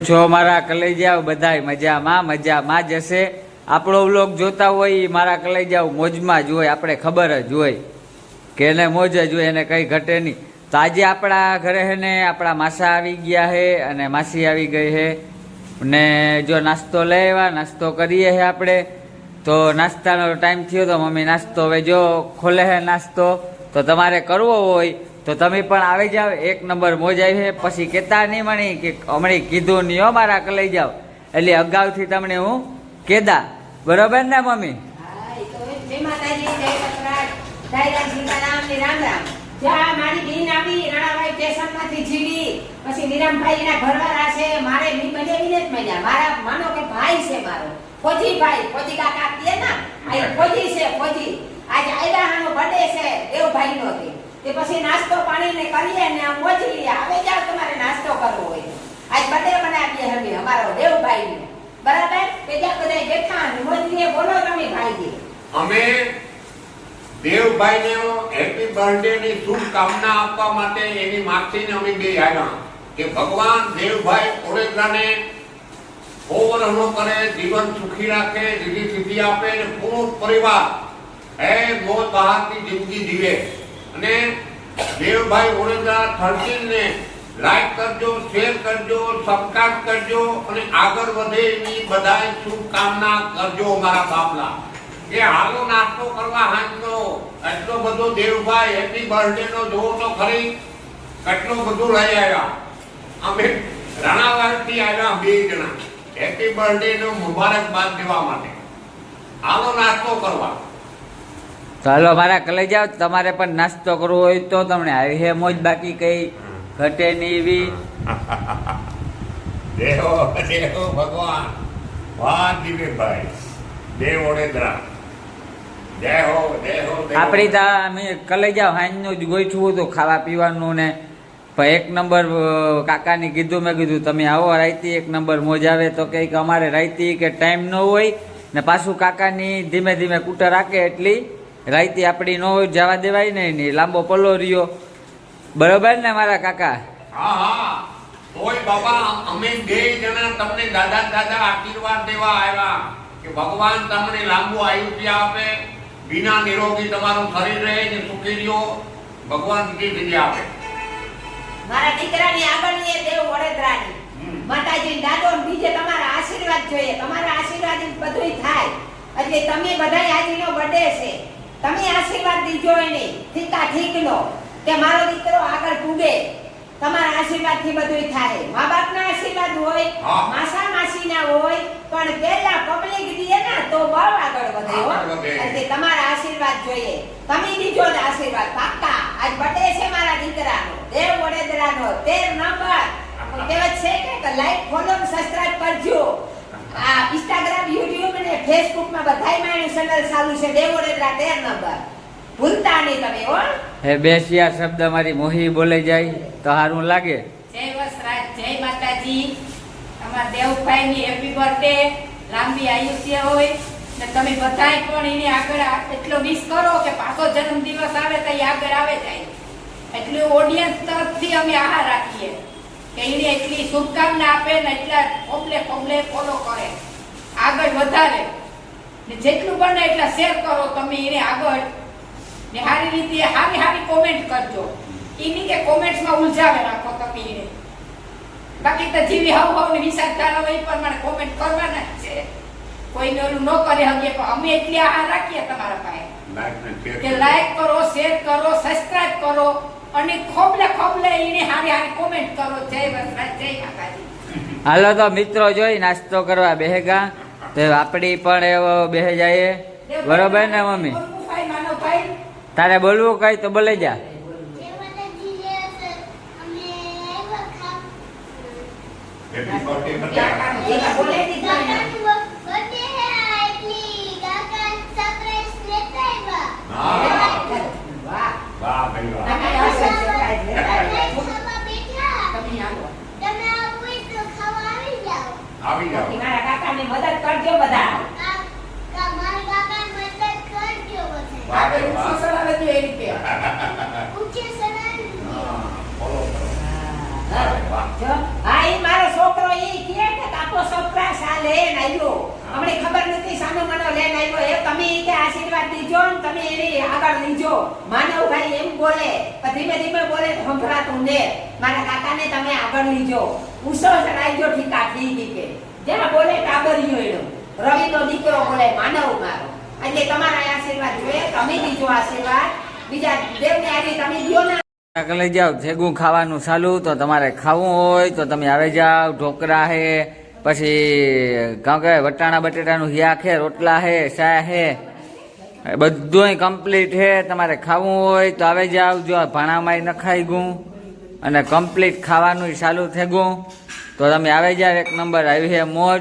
છો મારા કલેજાઓ બધાય મજામાં જ હશે। આપણો વ્લોગ જોતા હોય એ મારા કલેજાઓ મોજમાં જ હોય, આપણે ખબર જ હોય કે એને મોજ જ હોય, એને કંઈ ઘટે નહીં। તો આજે આપણા ઘરે હે ને આપણા માસા આવી ગયા છે અને માસી આવી ગઈ છે ને જો નાસ્તો લઈ આવ્યા, નાસ્તો કરીએ છે આપણે। તો નાસ્તાનો ટાઈમ થયો તો મમ્મી નાસ્તો હવે જો ખોલે છે નાસ્તો, તો તમારે કરવો હોય તો તમે પણ આવી જાવ, એક નંબર મોજ આવી છે। પછી કહેતા નહીં મણી કે હમણાં કીધું નહીં હો મારા કલાઈ જાવ, એટલે અગાઉથી તમને હું કહેતા, બરોબર ને મમ્મી? મારી બેન આવી રાણાભાઈ સ્ટેશન માંથી જીવી, પછી નિરામભાઈ ના ઘરવાળા છે, મારે મી બનેવીને જ મળ્યા, મારા માનો કે ભાઈ છે મારો ફોજી ભાઈ, ફોજી કાકા કહે ને આ ફોજી છે, ફોજી આજે આયલાનો બર્થડે છે દેવભાઈ નો તે પછી નાસ્તો પાણી ને કરીએ ને મોજી આવે જાવ તમારે નાસ્તો કરવો હોય, આજ બર્થડે બનાવીએ હવે અમારો દેવભાઈ નો, બરાબર? પેજા બધા બેઠા ને મોજીએ બોલો તમે ભાઈજી। અમે દેવભાઈને હેપી બર્થડે ની શુભકામના આપવા માટે એની માસીને અમે બે આવ્યા કે ભગવાન દેવભાઈ ઓળેકરાને ઓવરનો કરે, જીવન સુખી રાખે, રીતિ સિદ્ધિ આપે અને પૂરો પરિવાર મોજ બહારની જિંદગી જીવે। અને દેવભાઈ ઓળેકરા 13 ને લાઈક કરજો, શેર કરજો, સબસ્ક્રાઇબ કરજો અને આગળ વધે એની બધાય શુભકામના કરજો મારા બાપલા। કે હાલો નાસ્તો કરવા હાંજનો એટલો બધો દેવભાઈ હેપી બર્થડે નો જોવો તો ખરી કેટલો બધું લઈ આવ્યા। અમે રાણાવાડ થી આવ્યા બે જણા હેપી બર્થડે નો મુબારકબાદ દેવા માટે, હાલો નાસ્તો કરવા। તો હાલો મારા કલાઈ જાવ, તમારે પણ નાસ્તો કરવો હોય તો તમને આવી હે મોજ, બાકી કઈ ઘટે નહીં એવી। દેવો દેવો ભગવાન, વાહ દિવ્યભાઈ દેવ ઓળેદરા, આપણી તો અમે કલાઈ જાવ હાંજનું જ ગોઠવું હતું ખાવા પીવાનું ને, પણ એક નંબર કાકાને કીધું, મેં કીધું તમે આવો રાઈતી એક નંબર મોજ આવે, તો કંઈક અમારે રાઈતી કે ટાઈમ ન હોય ને પાછું કાકાની ધીમે ધીમે કૂટર રાખે એટલી રાઈતી આપણી ન હોય, જવા દેવાય નહીં, લાંબો પલ્લો રહ્યો, બરોબર ને મારા કાકા? હા હા, ઓય બાબા અમે બે જણા તમને દાદા દાદા આશીર્વાદ દેવા આવ્યા કે ભગવાન તમને લાંબુ આયુષ્ય આપે, વિના નિરોગી તમારું શરીર રહે ને સુખી રહ્યો, ભગવાન જીતી આપે। મારા દીકરાની આગળની દેવ વડોદરાની માતાજી દાદો બીજે તમારા આશીર્વાદ જોઈએ, તમારા આશીર્વાદ બધુંય થાય, એટલે તમે બધાય આજનો બર્થડે છે, તમે આશીર્વાદ દીજો એને ઠીકા ઠીકનો કે મારો દીકરો આગળ પૂગે, તમારા આશીર્વાદ થી બધુંય થાય। મા બાપના આશીર્વાદ હોય, માસા માસીના હોય, પણ પહેલા પબ્લિક દીએ ને તો બહુ આગળ વધે હો, એટલે તમારા આશીર્વાદ જોઈએ, તમે દીજો ને આશીર્વાદ પાક્કા। આજ બર્થડે છે મારા દીકરાનો દેવ વડોદરાનો 13 નંબર, કહેવત છે કે લાઈક ફોલો સબસ્ક્રાઇબ કરજો, આ ઇન્સ્ટાગ્રામ યુટ્યુબ અને ફેસબુક માં બધાય મારી ચેનલ ચાલુ છે દેવ વડોદરા 13 નંબર, ભૂલતા નહીં તમે હો। હે બેસિયા શબ્દ મારી મોહી બોલે જાય તો સારું લાગે। જય વસરાજ, જય માતાજી, અમારા દેવભાઈની હેપી બર્થડે, લાંબી આયુષ્ય હોય ને તમે બધાય પણ એની આગળ એટલો વિશ કરો કે પાછો જન્મદિવસ આવે તો એ આગળ આવે જાય, એટલે ઓડિયન્સ તરફથી અમે આહાર રાખીએ કે એને એટલી શુભકામના આપે ને એટલા કોબલે ફોલો કરે, આગળ વધારે ને જેટલું બને એટલા શેર કરો તમે એને આગળ ને સારી રીતે સારી કોમેન્ટ કરજો, એની કે કોમેન્ટ્સમાં ઉલઝાવે રાખો તમે એને, બાકી તો જીવી હાવભાવની વિચારધારા હોય પણ મને કોમેન્ટ કરવાના જ છે, કોઈને ઓલું ન કરે હગે, પણ અમે એટલી આહાર રાખીએ તમારા પાસે કે લાઈક કરો, શેર કરો, સબસ્ક્રાઇબ કરો અને ખોબલે એને સારી કોમેન્ટ કરો। જય વસરાજ, જય માતાજી। હાલો તો મિત્રો જોઈ નાસ્તો કરવા બેહેગા, તો આપણી પણ એવો બેહે જાય, બરોબર ને મમ્મી? તારે બોલવું કઈ તો બોલે જા। આવી જાઓ, મારા કાકાને મદદ કરજો બધા, હા ઈ મારો છોકરો ઈ કે આશીર્વાદ દીજો ને તમે એની આગળ લીજો. માનવભાઈ એમ બોલે પણ ધીમે ધીમે બોલે તો સંભળાતું ને. મારા કાકાને તમે આગળ લીજો. ઉસો ચડાઈજો ઠીકા ઠીક કે જ્યાં બોલે ટાબરિયો એનો. રવિનો દીકરો બોલે માનવ મારો. એટલે તમારા આશીર્વાદ જોઈએ. તમે દીજો આશીર્વાદ. બીજા દેવને આજે તમે દો ને. લઈ જાઓ ભેગું ખાવાનું ચાલુ. તો તમારે ખાવું હોય તો તમે આવી જાઓ. ઢોકળા હે, પછી કાં કે વટાણા બટેટાનું હિયા છે, રોટલા હે, ચા હે, બધું કમ્પ્લીટ હે. તમારે ખાવું હોય તો આવી જાઓ. જો ભાણામાં ન ખાઈ ગયું અને કમ્પ્લીટ ખાવાનું ચાલુ થઈ ગયું તો તમે આવી જાઓ. એક નંબર આવી છે મોજ.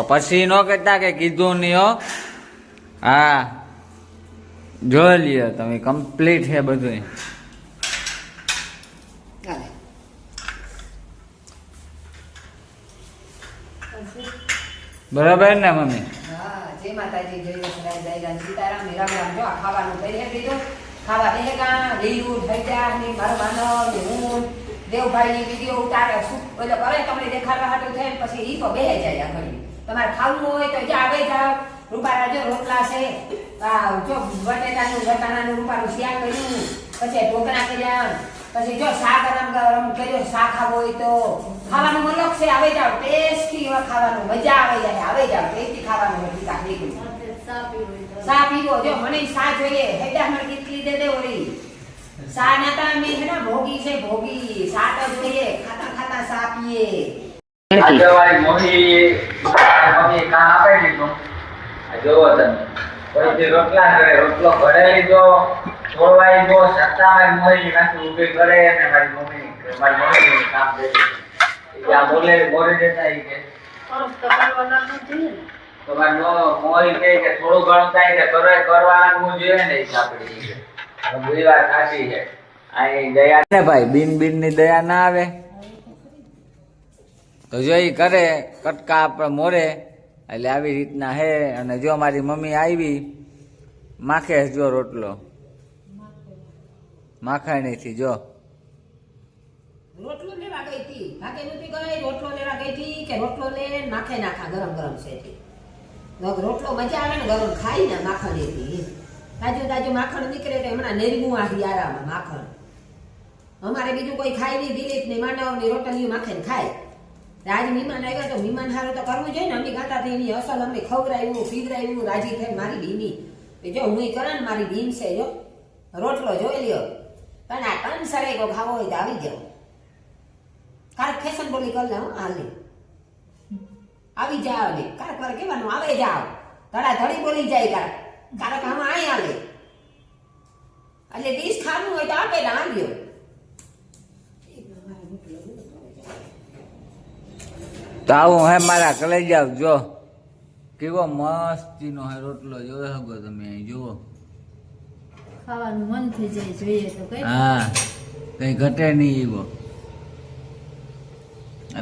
પછી ન કહેતા કે કીધું નહીં હો. હા જોઈ લ્યો તમે, કમ્પ્લીટ છે બધું. બરાબર ને મમ્મી? હા, જય માતાજી, જય વસરાય, જય સીતારામ, રામ રામ. જો આ ખાવાનું કરી દીધું. ખાવા બેગા લીલું થઈ ગયા ને મારો માનવ ને હું દેવભાઈ ની વિડીયો ઉતારે શું એટલે કરે તમને દેખાડવા હાટું થાય પછી ઈ તો બેહે જાય આ ઘડી. તમારે ખાવું હોય તો જે આવે જાવ. રૂપારા જો રોટલા છે, જો બટેટાનું વટાણાનું રૂપારું શાક કર્યું, પછી ઢોકળા કર્યા, પછી જો શાક ગરમ કર્યો. શાક ખાવો હોય તો ખાવાનું મલક છે. આવે જાવ ટેસ્ટી ખાવાનું મજા આવે જાય. આવે જાવ ટેસ્ટી ખાવાનું ઠીકા ઠીક. સા પીવો. જો મને સા જોઈએ. હેડા મને કેટલી દે દે ઓરી સા નાતા મે છે ને ભોગી છે ભોગી. સા તો જોઈએ. ખાતા ખાતા સા પીએ. આજવાળી મમ્મી કામ આપે લીધું. જોવો તમે પછી રોટલા કરે, રોટલો ઘરે લીધો, છોડવાઈ ગયો, સત્તામાં મોરી નાખી ઉભી કરે અને મારી મમ્મી કામ દે. ત્યાં બોલે બોલે દેતા ઈ કે તમારે મોરી કહે કે થોડું ઘણું થાય કે કરવાનું જોઈએ ને આપણે બધી વાત સાચી છે. અહીં દયા ને ભાઈ, બિન ની દયા ના આવે તો જો ઈ કરે કટકા આપણે મોરે એટલે આવી રીતના હે. અને જો મારી મમ્મી આવી માખે જો રોટલો માખાણીથી જો રોટલો લેવા ગઈ હતી. ભાગે નતી ગઈ. રોટલો લેવા ગઈ હતી કે રોટલો લે માખે નાખા ગરમ ગરમ છે. રોટલો મજા આવે ને ગરમ ખાઈ ને માખણ હતી. તાજું તાજું માખણ નીકળે તો હમણાં નેરવું આહી આરામ માખણ. અમારે બીજું કોઈ ખાઈ નહીં. દિલીપ ને માનવ ની રોટલીઓ માખે ને ખાય. આજ મહેમાન આવ્યા તો મહેમાન હારું તો કરવું જોઈએ ને. અમે ગાતા થઈ એની અસલ અમને ખવડાવ્યું પીવડાવ્યું રાજી થઈને મારી બીની જો હું કરે ને મારી બીન છે. જો રોટલો જોઈ લ્યો. પણ આ ટન સરેગો ખાવો હોય તો આવી જાવ. કારક ફેશન બોલી કરી લઉં હાલે આવી જાવ ને. કારક વાર કેવાનું આવે જાવ. ધડા ધડી બોલી જાય. કારક કારક આમાં આય હાલે એટલે ડીશ ખાવાનું હોય તો આપે ને આવ્યો. તો આવું હે મારા કલાઈ જાવ. જો કેવો મસ્તીનો હે રોટલો જોયો હગો તમે અહીં જુઓ. ખાવાનું મન થઈ જાય જોઈએ તો કઈ. હા કઈ ઘટે નહીં એવો.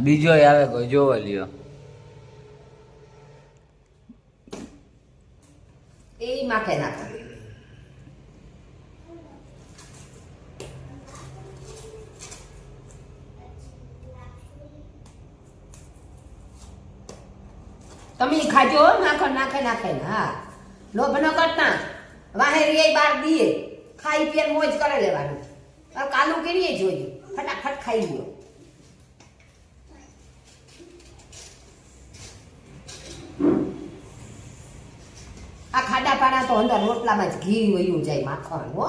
બીજો આવે કોઈ જોવો લ્યો. એ માખે નાખે. તમે ખાજો નાખો નાખે નાખે. હા લોભ ન કરતા. વાહે રે બાર દીએ ખાઈ પીએ મોજ કરે લેવાનું. કાલું કરીએ જોઈએ. ફટાફટ ખાઈ લ્યો. આ ખાડા પાડા તો અંદર રોટલામાં જ ઘી વયું જાય માખણ. હો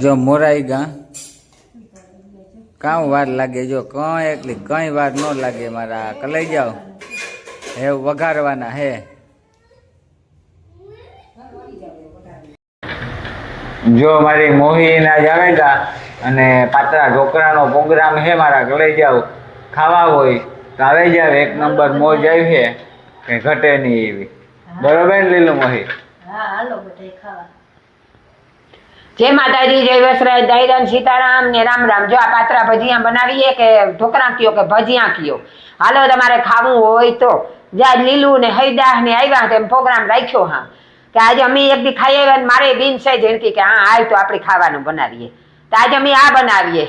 જો મોરાઈ ગા કાં વાર લાગે. જો કઈ એટલી કઈ વાર ન લાગે. મારા કલાઈ જાઓ હે વઘારવાના હે. જો મારી મોહીના જ આવેલા અને પાતળા ઢોકળાનો પ્રોગ્રામ હે. મારા કલાઈ જાવ ખાવા હોય તો આવી જાવ. એક નંબર મોજ આવી છે કે ઘટે નહીં એવી. બરોબર ને લીલું મોહી? હા હાલો બધા ખાવા. જય માતાજી, જય વસરાજ, દાયરાન સીતારામ ને રામ રામ. જો આ પાત્રા ભજીયા બનાવીએ કે ઢોકળા કયો કે ભજીયા કયો. હાલો તમારે ખાવું હોય તો જ્યાં લીલું ને હૈદાહ ને આવ્યા તેમ પ્રોગ્રામ રાખ્યો. હા કે આજે અમે એક દી ખાઈ આવ્યા. મારે બીન છે જેણકી કે હા આવ તો આપણે ખાવાનું બનાવીએ. તો આજે અમે આ બનાવીએ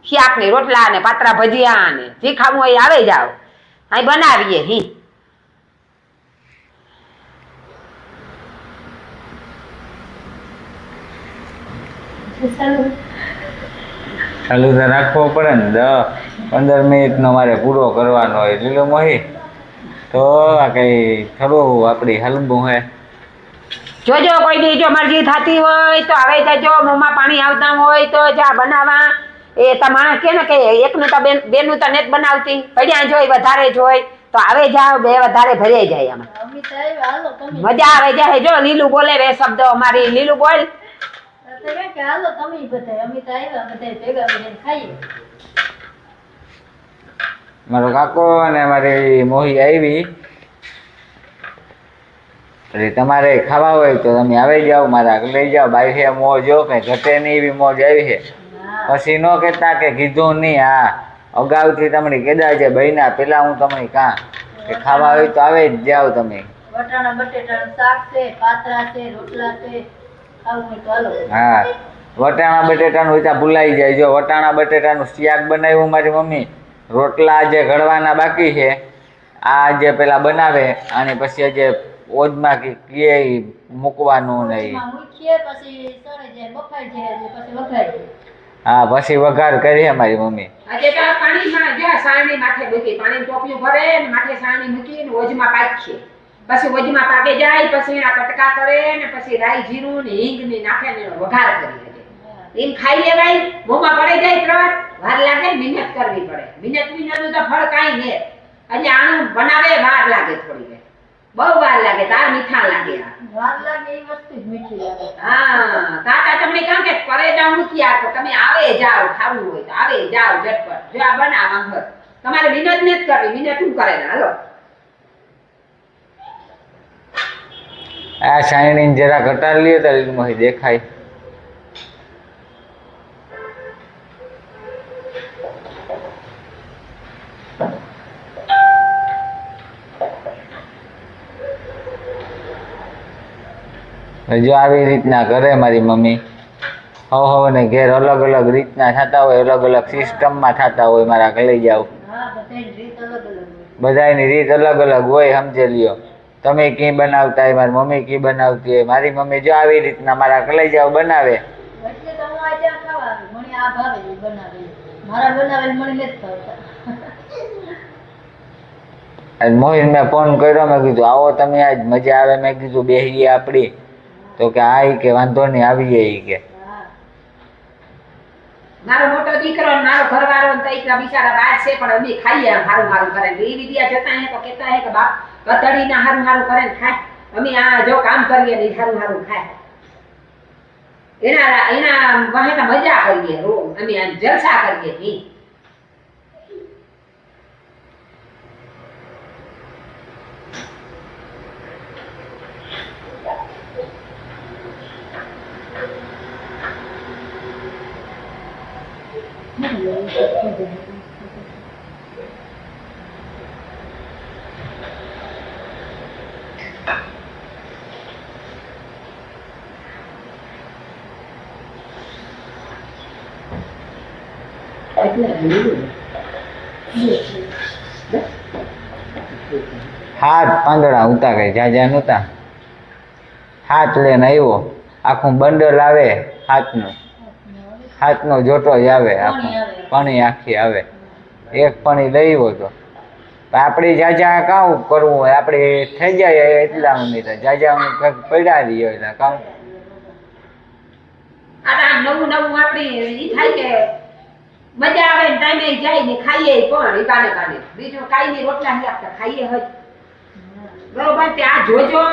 શાક ને રોટલા ને પાત્રા ભજીયા ને જે ખાવું હોય આવે જાવ અહીં બનાવીએ. ચાલુ તો રાખવો પડે ને 10-15 મિનિટનો મારે પૂરો કરવાનો હોય લીલો મોહી તો આ કઈ થોડું આપણી હલબું હે જોજો કોઈ દી જો મરજી થતી હોય તો આવે જજો મોંમાં પાણી આવતા હોય તો જા બનાવવા એ તમારે કે ને કે એકનું તો બેનું તો નેત બનાવતી પડ્યા જોઈ વધારે જોઈ તો આવે જાવ બે વધારે ભરાઈ જાય આમાં મજા આવે જાય જો લીલું બોલે બે શબ્દો અમારી લીલું બોલ મારો કાકો અને મારી મોહી આવી એટલે તમારે ખાવા હોય તો તમે આવી જાઓ મારા લઈ જાઓ બાઈ છે મોજ જો કઈ ઘટે નહીં એવી મોજ આવી છે પછી ન કહેતા કે કીધું નહીં હા અગાઉથી તમને કીધા છે બહેના પેલા હું તમને કાં કે ખાવા હોય તો આવે જ જાઓ તમે વટાણા બટેટાનું શાક છે, પાતરા છે, રોટલા છે, ખાવું હોય તો હાલો. હા વટાણા બટેટાનું હોય ત્યાં ભૂલાઈ જાય જો વટાણા બટેટાનું શાક બનાવ્યું મારી મમ્મી રોટલા જે ઘડવાના બાકી છે આ જે પેલા બનાવે અને પછી જે ઓજમાં કે મૂકવાનું નહીં એમાં મૂકીએ, પછી સળે જાય, બફાઈ જાય, એટલે પછી વઘારી દઈએ. હા પછી વઘાર કરીએ મારી મમ્મી આજે તો આ પાણીમાં જો સાણી માથે મૂકી પાણી ટોપિયું ભરે ને માથે સાણી મૂકીને ઓજમાં પાકીએ પછી ઓજમાં પાકે જાય પછી એના કટકા કરે ને પછી રાઈ જીરું ને હિંગ ને નાખે ને વઘાર કરી દે એમ ખાઈ લેવાય મોંમાં પડે જાય પ્રવાસ વાર લાગે મહેનત કરવી પડે મહેનત વિનાનું તો ફળ કાંઈ નહીં એટલે આનું બનાવે વાર લાગે થોડી બહુ વાર લાગે તાર મીઠા લાગે વાર લાગે એ વસ્તુ જ મીઠી લાગે. હા કાકા તમને કહું કે કરે જાવ મૂકી આપો તમે આવે જાઓ ખાવું હોય તો આવે જાઓ ઝટપટ જો આ બનાવ તમારે મહેનત નથી કરવી મહેનત શું કરે ને હાલો આ શાયણીને જરા ઘટાડી લઈએ તો લીલું દેખાય જો આવી રીતના કરે મારી મમ્મી ને ઘેર અલગ અલગ રીતના થતા હોય અલગ અલગ સિસ્ટમમાં થતા હોય મારા ઘરે જાવ હા, બધાની રીત અલગ અલગ હોય. બધાની રીત અલગ અલગ હોય સમજે લ્યો તમે કી બનાવતા હોય મારી મમ્મી કી બનાવતી હોય મારી મમ્મી જો આવી રીતના મારા ઘરે જાવ બનાવે એટલે તો હું આ ત્યાં ખાવા આવી. મને આ ભાવે એ બનાવે. મારા બનાવેલ મને નથી ભાવતા. અને મોહિત મેં ફોન કર્યો મેં કીધું આવો તમે આજ મજા આવે મેં કીધું બેહીએ આપણી તો કે આ કે વાંધો નહીં આવીએ ઈ કે હા. મારો મોટો દીકરો ને મારો ઘરવાળો ને તઈકલા બિચારા બહાર છે પણ અમે ખાઈએ હારું હારું કરે ને એ વિદ્યા જતા હે તો કહેતા હે કે બાપ કતડી ના હારું હારું કરે ને ખાય અમે આ જો કામ કરીએ ને હારું હારું ખાય એના વાહે મજા કરીએ અમે આ જલસા કરીએ ઈ હાથ પાંદડા ઉતા કઈ જાજા નહોતા હાથ લઈને આવ્યો આખું બંડલ આવે હાથનો જોટો જ આવે આખું પણી આખી આવે એક પણી લઈ આવ્યો તો આપણી જાજા કામ કરવું હોય આપણે થઈ જાય એટલા નહીં તો જાજા પડ્યા રહીએ એટલે કામ આ નવું નવું આપણી ઈ થાય કે મજા આવે ને ટાઈમે જાય ને ખાઈએ પણ ઈ કાને કાને બીજું કાઈ ની રોટલા નહીં આપતા ખાઈએ હોય બરોબર તે આ જોજો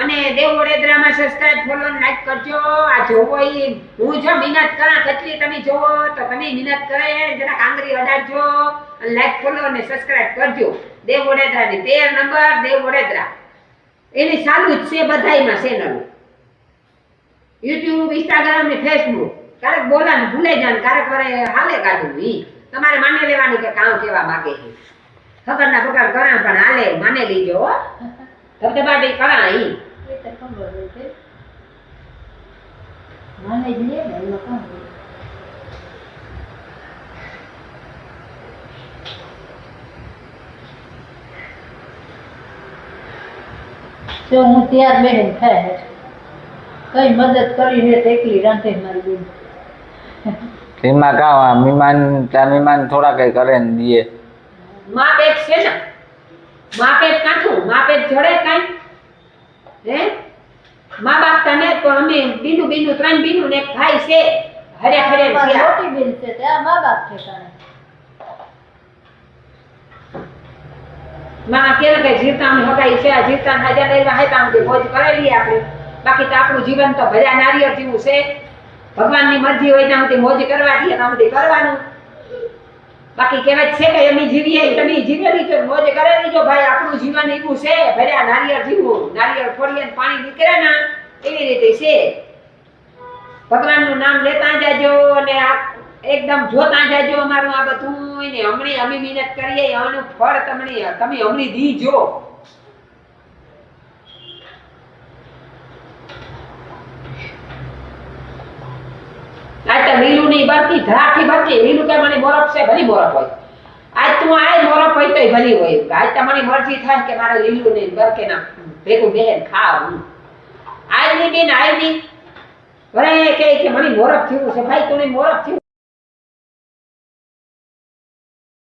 અને દેવ વડોદરામાં સબસ્ક્રાઇબ ફોલો ને લાઈક કરજો આ જોવો ઈ હું જો મહેનત કરા કેટલી તમે જોવો તો તમે મહેનત કરે જરા કાંગરી અડાડજો અને લાઈક ફોલો અને સબસ્ક્રાઇબ કરજો દેવ વડોદરાની 13 નંબર દેવ વડોદરા એની ચાલુ જ છે બધાયમાં ચેનલ YouTube Instagram ને Facebook ક્યારેક બોલાને ભૂલે જાય ક્યારેક વરે હાલે કાઢું ઈ તમારે માને લેવાની કે કામ કેવા માંગે છે ખબરના પગાર કરા પણ હાલે માને લીજો હો ધબધબાટી કરા ઈ એ તો ખબર હોય છે. મને જ લે ને એ લોકો જો હું ત્યાર બેન થાય કઈ મદદ કરી હે તો એકલી રાંધે મારી બેન એમાં કા મહેમાન ત્યાં મહેમાન થોડા કઈ કરે ને દીએ મા પેટ છે ને મા પેટ કાઠું મા પેટ જડે કાંઈ હે મા બાપ તને તો અમે બીનું બીનું 3 બીનું ને એક ભાઈ છે હરે હરે મારી થયા. મોટી બેન છે ત્યાં મા બાપ ઠેકાણે. માં કેને કઈ જીવતા અમે હગાઈ છે આ જીવતા હાજર લેવા હેતા અમે મોજ કરેલી આપણે બાકી તો આપણું જીવન તો ભર્યા નારિયેળ જેવું છે ભગવાનની મરજી હોય ત્યાં સુધી મોજ કરવા દઈએ ત્યાં સુધી કરવાનું બાકી કહેવત છે કે અમે જીવીએ તમે જીવેલી છો મોજ કરેલી છો ભાઈ આપણું જીવન એવું છે ભર્યા નારિયેળ જેવું નારિયેળ ફોડીએ ને પાણી નીકળે ના એવી રીતે છે ભગવાનનું નામ લેતા જાજો અને આ એકદમ જોતા જાજો અમારું આ બધું ને હમણાં અમે મહેનત કરીએ આનું ફળ તમે હમણાં દીજો આજ તો લીલું ની બરતી ધરાઠી બરતી લીલું કે મને મોરપ છે ભલી મોરપ હોય આજ તું આય મોરપ હોય તોય ભલી હોય આજ તમારી મરજી થાય કે મારે લીલું ને બરકે ના ભેગું બેન ખાવ આજ ની બેન આજ ની ભલે કે મને મોરપ થયું છે ભાઈ તું મોરપ થયું